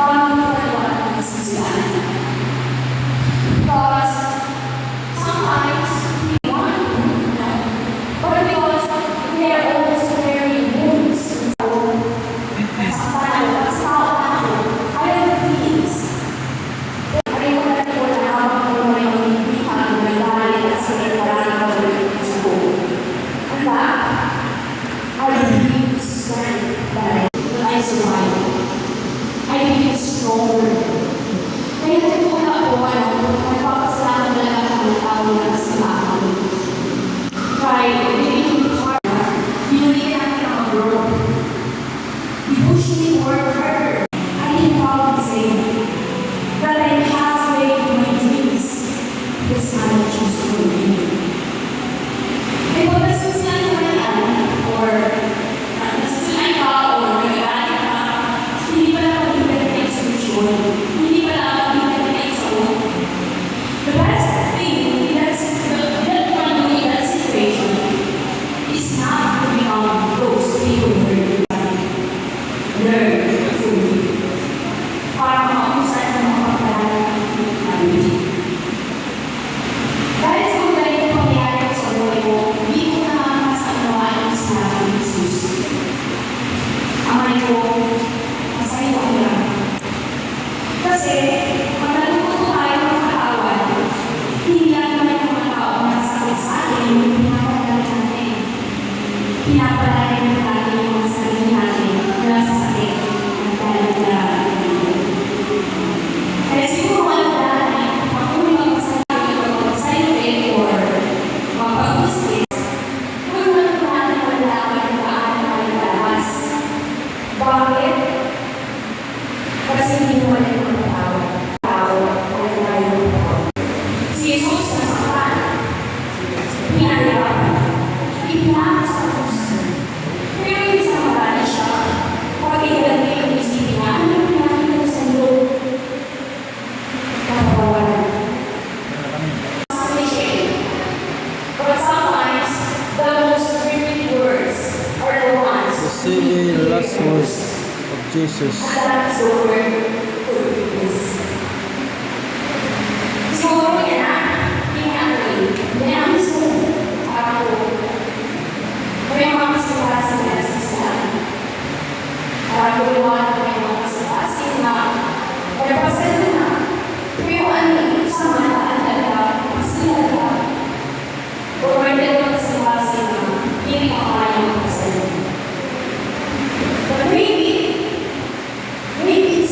bago magagawa ng sisiyan. Because sometimes we want to know, but because we are also carrying wounds. Sa tao natin, ayaw ng feelings. Ayaw ko na po na habang ko may magiging nagalit at sakit parang kabalik sa buo. Handa, I believe strength that I survive. I became stronger. Kaya nagtutula po nagpapasalamat talaga ang tao na sa akin. Kaya hindi harder. Pinulitin natin ang mag-grow. We push me to work harder. I can proudly say that I have made my dreams. This time I choose to believe. Kaya kung nasusiyan mo na yan, or nasusiyan ka, or nag-aalit ka, hindi pa lang mag-ibig na execution. Hindi pa lang mag-ibig na execution. The best thing in that situation is not to become those people who learn fully. Para makausay ng mga pagkalaan ng family. Dahil sa mga ganito pangyayari sa buhay ko, hindi ko nakakasaunawaan ang sinabi ni Jesus. Amay ko, masaya ko lang. Kasi, pag natututo tayo ng katawan, hindi lang naman yung mga tao na sakit sa atin yung pinapagalit natin. Pinapalayan natin yung mga sarili natin mula sa sakit at dahil na kaya siguro ano dahil pag kung magpasalite or mapag-uslit, kung naman natin malalaman kung paano tayo lalabas. Bakit? Kasi hindi mo wala yung mga tao wala tayo ng tao. Si Jesus nasaktan, pinahirapan, ipinahos sa krus. Pero hindi sa marami siya, kapag ilan niya yung isipin niya, ano yung pinakita sa loob? Nakapawalan. But sometimes, the most repeated words are the ones The silly last words of Jesus. that's the word forgiveness. Siguro yan na, hindi ang gusto ako. May mga gusto para sa mga sasalahan. Para ko